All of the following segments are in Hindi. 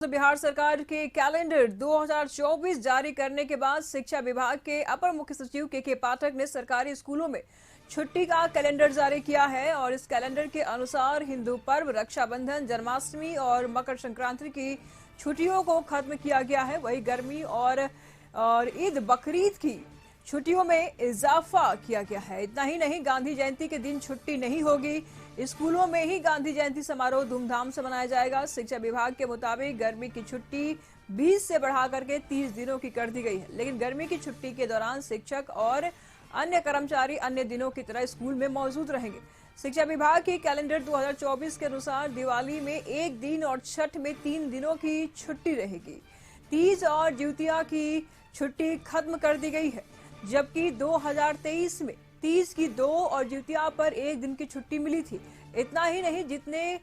तो बिहार सरकार के कैलेंडर 2024 जारी करने के बाद शिक्षा विभाग के अपर मुख्य सचिव के पाठक ने सरकारी स्कूलों में छुट्टी का कैलेंडर जारी किया है और इस कैलेंडर के अनुसार हिंदू पर्व, रक्षाबंधन, जन्माष्टमी और मकर संक्रांति की छुट्टियों को खत्म किया गया है। वहीं गर्मी और ईद बकरीद की छुट्टियों में इजाफा किया गया है। इतना ही नहीं, गांधी जयंती के दिन छुट्टी नहीं होगी। स्कूलों में ही गांधी जयंती समारोह धूमधाम से मनाया जाएगा। शिक्षा विभाग के मुताबिक गर्मी की छुट्टी 20 से बढ़ा करके 30 दिनों की कर दी गई है, लेकिन गर्मी की छुट्टी के दौरान शिक्षक और अन्य कर्मचारी अन्य दिनों की तरह स्कूल में मौजूद रहेंगे। शिक्षा विभाग की कैलेंडर 2024 के अनुसार दिवाली में 1 दिन और छठ में 3 दिनों की छुट्टी रहेगी। तीज और द्वितीया की छुट्टी खत्म कर दी गई है, जबकि 2023 में तीज की 2 और द्वितीया पर 1 दिन की छुट्टी मिली थी। इतना ही नहीं, जितने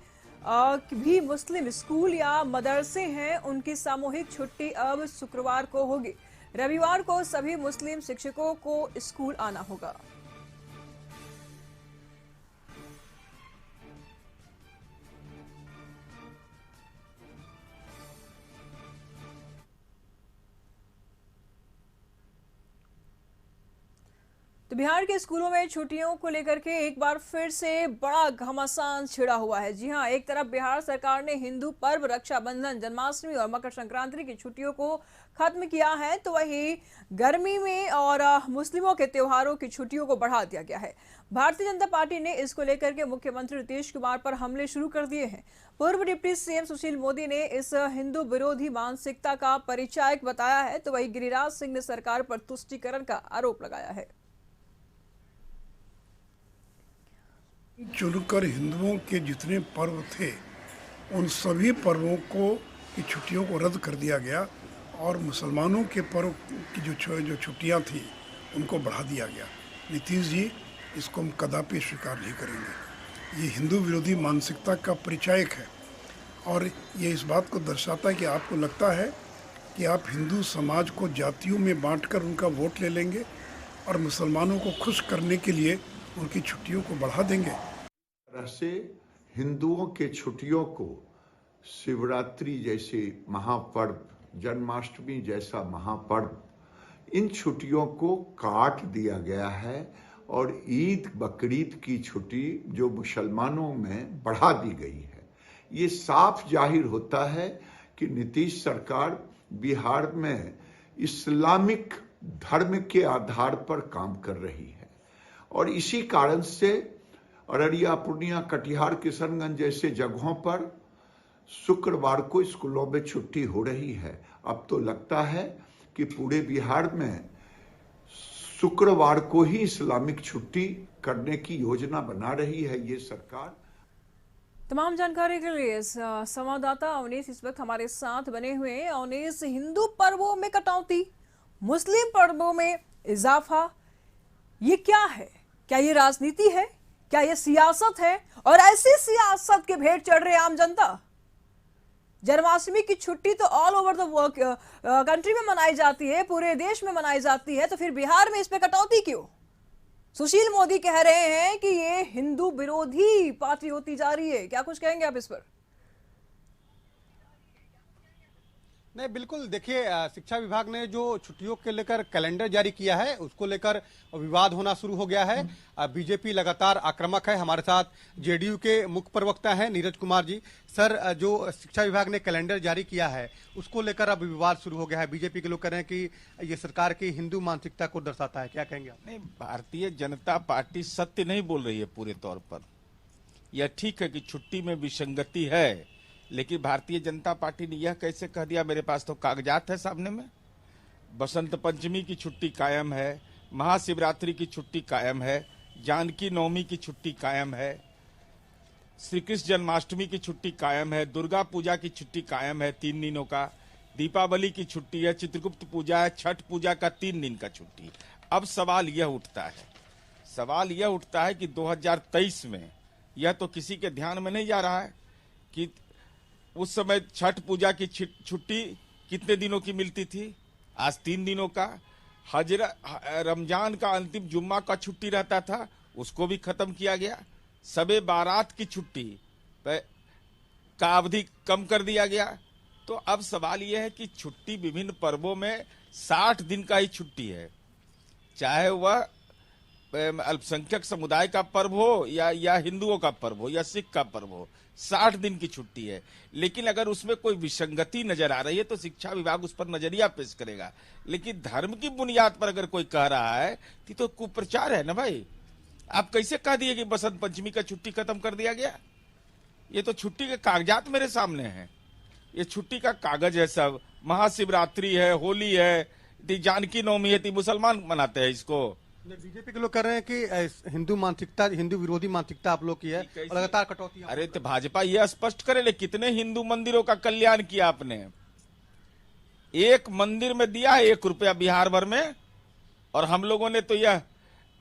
भी मुस्लिम स्कूल या मदरसे हैं उनकी सामूहिक छुट्टी अब शुक्रवार को होगी। रविवार को सभी मुस्लिम शिक्षकों को स्कूल आना होगा। तो बिहार के स्कूलों में छुट्टियों को लेकर के एक बार फिर से बड़ा घमासान छिड़ा हुआ है। जी हां, एक तरफ बिहार सरकार ने हिंदू पर्व, रक्षाबंधन, जन्माष्टमी और मकर संक्रांति की छुट्टियों को खत्म किया है, तो वहीं गर्मी में और मुस्लिमों के त्योहारों की छुट्टियों को बढ़ा दिया गया है। भारतीय जनता पार्टी ने इसको लेकर के मुख्यमंत्री नीतीश कुमार पर हमले शुरू कर दिए हैं। पूर्व डिप्टी सीएम सुशील मोदी ने इस हिंदू विरोधी मानसिकता का परिचायक बताया है, तो वहीं गिरिराज सिंह ने सरकार पर तुष्टीकरण का आरोप लगाया है। चुनकर हिंदुओं के जितने पर्व थे उन सभी पर्वों को की छुट्टियों को रद्द कर दिया गया और मुसलमानों के पर्व की जो छुट्टियां थी उनको बढ़ा दिया गया। नीतीश जी इसको हम कदापि स्वीकार नहीं करेंगे। ये हिंदू विरोधी मानसिकता का परिचायक है और ये इस बात को दर्शाता है कि आपको लगता है कि आप हिंदू समाज को जातियों में बांटकर उनका वोट ले लेंगे और मुसलमानों को खुश करने के लिए उनकी छुट्टियों को बढ़ा देंगे। तरह से हिंदुओं के छुट्टियों को शिवरात्रि जैसे महापर्व, जन्माष्टमी जैसा महापर्व, इन छुट्टियों को काट दिया गया है और ईद बकरीद की छुट्टी जो मुसलमानों में बढ़ा दी गई है। ये साफ जाहिर होता है कि नीतीश सरकार बिहार में इस्लामिक धर्म के आधार पर काम कर रही है और इसी कारण से अररिया, पूर्णिया, कटिहार, किशनगंज जैसे जगहों पर शुक्रवार को स्कूलों में छुट्टी हो रही है। अब तो लगता है कि पूरे बिहार में शुक्रवार को ही इस्लामिक छुट्टी करने की योजना बना रही है ये सरकार। तमाम जानकारी के लिए संवाददाता अवनीश इस वक्त हमारे साथ बने हुए हैं। अवनीश, हिंदू पर्वों में कटौती, मुस्लिम पर्वों में इजाफा, ये क्या है? क्या ये राजनीति है? क्या ये सियासत है? और ऐसी सियासत के भेंट चढ़ रहे आम जनता। जन्माष्टमी की छुट्टी तो ऑल ओवर द कंट्री में मनाई जाती है, पूरे देश में मनाई जाती है, तो फिर बिहार में इस पे कटौती क्यों? सुशील मोदी कह रहे हैं कि ये हिंदू विरोधी पार्टी होती जा रही है। क्या कुछ कहेंगे आप इस पर? नहीं, बिल्कुल। देखिए, शिक्षा विभाग ने जो छुट्टियों के लेकर कैलेंडर जारी किया है उसको लेकर विवाद होना शुरू हो गया है। बीजेपी लगातार आक्रामक है। हमारे साथ जेडीयू के मुख्य प्रवक्ता हैं नीरज कुमार जी। सर, जो शिक्षा विभाग ने कैलेंडर जारी किया है उसको लेकर अब विवाद शुरू हो गया है। बीजेपी के लोग कह रहे हैं कि ये सरकार की हिंदू मानसिकता को दर्शाता है। क्या कहेंगे आप? नहीं, भारतीय जनता पार्टी सत्य नहीं बोल रही है पूरे तौर पर। यह ठीक है कि छुट्टी में विसंगति है, लेकिन भारतीय जनता पार्टी ने यह कैसे कह दिया? मेरे पास तो कागजात है सामने में। बसंत पंचमी की छुट्टी कायम है, महाशिवरात्रि की छुट्टी कायम है, जानकी नवमी की छुट्टी कायम है, श्री कृष्ण जन्माष्टमी की छुट्टी कायम है, दुर्गा पूजा की छुट्टी कायम है 3 दिनों का, दीपावली की छुट्टी है, चित्रगुप्त पूजा है, छठ पूजा का 3 दिन का छुट्टी। अब सवाल यह उठता है कि 2023 में यह तो किसी के ध्यान में नहीं जा रहा है कि उस समय छठ पूजा की छुट्टी कितने दिनों की मिलती थी, आज 3 दिनों का। रमजान का अंतिम जुम्मा का छुट्टी रहता था, उसको भी खत्म किया गया। सबे बारात की छुट्टी का अवधि कम कर दिया गया। तो अब सवाल यह है कि छुट्टी विभिन्न पर्वों में 60 दिन का ही छुट्टी है, चाहे वह अल्पसंख्यक समुदाय का पर्व हो या हिंदुओं का पर्व हो या सिख का पर्व हो, 60 दिन की छुट्टी है। लेकिन अगर उसमें कोई विसंगति नजर आ रही है तो शिक्षा विभाग उस पर नजरिया पेश करेगा। लेकिन धर्म की बुनियाद पर अगर कोई कह रहा है तो कुप्रचार है ना भाई। आप कैसे कह दिए कि बसंत पंचमी का छुट्टी खत्म कर दिया गया? ये तो छुट्टी के कागजात मेरे सामने हैं, ये छुट्टी का कागज है सब। महाशिवरात्रि है, होली है, जानकी नवमी है, मुसलमान मनाते हैं इसको। बीजेपी के लोग कह रहे हैं कि हिंदू मानसिकता, हिंदू विरोधी मानसिकता आप लोग की है और लगातार कटौती। अरे तो भाजपा यह स्पष्ट करे ले, कितने हिंदू मंदिरों का कल्याण किया आपने? एक मंदिर में दिया है 1 रुपया बिहार भर में। और हम लोगों ने तो यह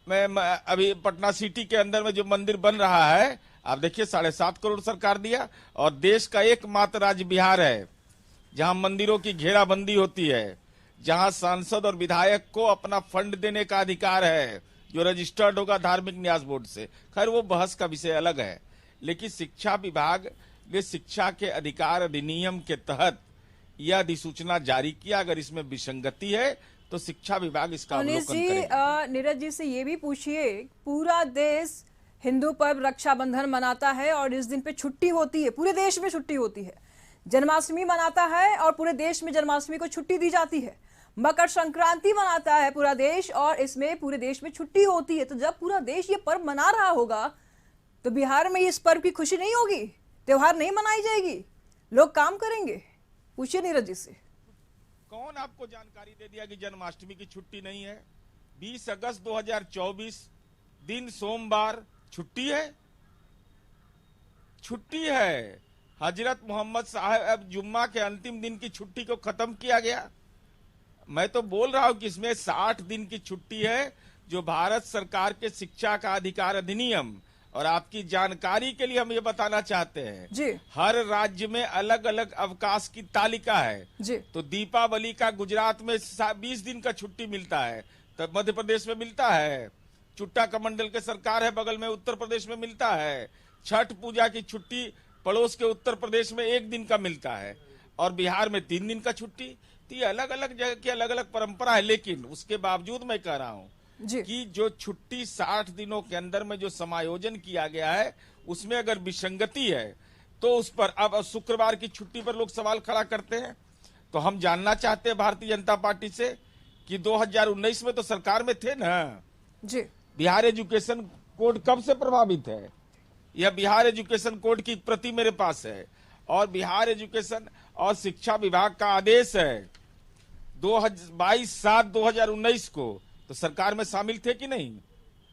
अभी पटना सिटी के अंदर में जो मंदिर बन रहा है, आप देखिए 7.5 करोड़ सरकार दिया। और देश का एकमात्र राज्य बिहार है जहां मंदिरों की घेराबंदी होती है, जहां सांसद और विधायक को अपना फंड देने का अधिकार है जो रजिस्टर्ड होगा धार्मिक न्यास बोर्ड से। खैर वो बहस का विषय अलग है। लेकिन शिक्षा विभाग ने शिक्षा के अधिकार अधिनियम के तहत यह अधिसूचना जारी किया। अगर इसमें विसंगति है तो शिक्षा विभाग इसका अवलोकन करेगा। नीरज जी से ये भी पूछिए, पूरा देश हिंदू पर्व रक्षाबंधन मनाता है और इस दिन पे छुट्टी होती है, पूरे देश में छुट्टी होती है। जन्माष्टमी मनाता है और पूरे देश में जन्माष्टमी को छुट्टी दी जाती है। मकर संक्रांति मनाता है पूरा देश और इसमें पूरे देश में छुट्टी होती है। तो जब पूरा देश ये पर्व मना रहा होगा तो बिहार में इस पर्व की खुशी नहीं होगी, त्योहार नहीं मनाई जाएगी, लोग काम करेंगे? पूछिए नीरज जी से। कौन आपको जानकारी दे दिया कि जन्माष्टमी की छुट्टी नहीं है? 20 अगस्त 2024 दिन सोमवार छुट्टी है, छुट्टी है। हजरत मोहम्मद साहब जुम्मा के अंतिम दिन की छुट्टी को खत्म किया गया। मैं तो बोल रहा हूं कि इसमें 60 दिन की छुट्टी है जो भारत सरकार के शिक्षा का अधिकार अधिनियम। और आपकी जानकारी के लिए हम ये बताना चाहते हैं जी, हर राज्य में अलग अलग अवकाश की तालिका है जी। तो दीपावली का गुजरात में 20 दिन का छुट्टी मिलता है, तब मध्य प्रदेश में मिलता है। चुट्टा कमंडल के सरकार है बगल में, उत्तर प्रदेश में मिलता है। छठ पूजा की छुट्टी पड़ोस के उत्तर प्रदेश में 1 दिन का मिलता है और बिहार में 3 दिन का छुट्टी। तो ये अलग अलग जगह की अलग अलग परंपरा है। लेकिन उसके बावजूद मैं कह रहा हूं कि जो छुट्टी 60 दिनों के अंदर में जो समायोजन किया गया है उसमें अगर विसंगति है तो उस पर अब शुक्रवार की छुट्टी पर लोग सवाल खड़ा करते हैं। तो हम जानना चाहते हैं भारतीय जनता पार्टी से कि 2019 में तो सरकार में थे ना जी, बिहार एजुकेशन कोड कब से प्रभावित है? यह बिहार एजुकेशन कोड की प्रति मेरे पास है और बिहार एजुकेशन और शिक्षा विभाग का आदेश है 22/7/2019 को। तो सरकार में शामिल थे कि नहीं?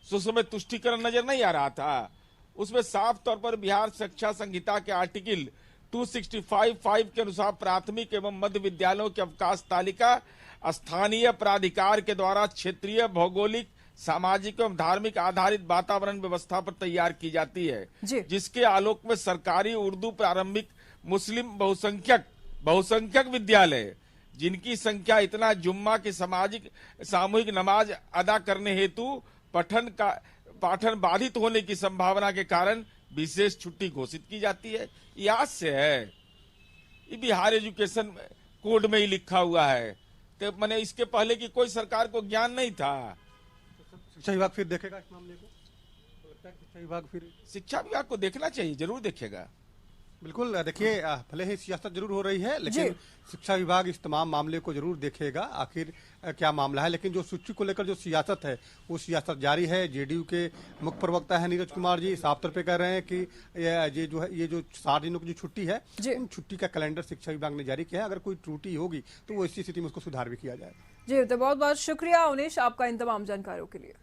उसमें तुष्टीकरण नजर नहीं आ रहा था? उसमें साफ तौर पर बिहार शिक्षा संहिता के आर्टिकल 265(5) के अनुसार प्राथमिक एवं मध्य विद्यालयों की अवकाश तालिका स्थानीय प्राधिकार के द्वारा क्षेत्रीय, भौगोलिक, सामाजिक एवं धार्मिक आधारित वातावरण व्यवस्था पर तैयार की जाती है, जिसके आलोक में सरकारी उर्दू प्रारंभिक मुस्लिम बहुसंख्यक विद्यालय जिनकी संख्या इतना जुम्मा की सामूहिक नमाज अदा करने हेतु पाठन बाधित होने की संभावना के कारण विशेष छुट्टी घोषित की जाती है। याद से है, ये बिहार एजुकेशन कोड में ही लिखा हुआ है। तो मैंने इसके पहले की कोई सरकार को ज्ञान नहीं था। शिक्षा विभाग फिर देखेगा इस मामले को? तो लगता है शिक्षा विभाग को देखना चाहिए, जरूर देखेगा। बिल्कुल, देखिए भले ही सियासत जरूर हो रही है लेकिन शिक्षा विभाग इस तमाम मामले को जरूर देखेगा आखिर क्या मामला है। लेकिन जो सूची को लेकर जो सियासत है वो सियासत जारी है। जेडीयू के मुख्य प्रवक्ता है नीरज कुमार जी साफ तौर पे कह रहे हैं कि ये जो 60 दिनों की जो छुट्टी है उन छुट्टी का कैलेंडर शिक्षा विभाग ने जारी किया है। अगर कोई त्रुटि होगी तो वो इसी स्थिति में उसको सुधार भी किया जाएगा। जी, तो बहुत बहुत शुक्रिया उनेश आपका इन तमाम जानकारियों के लिए।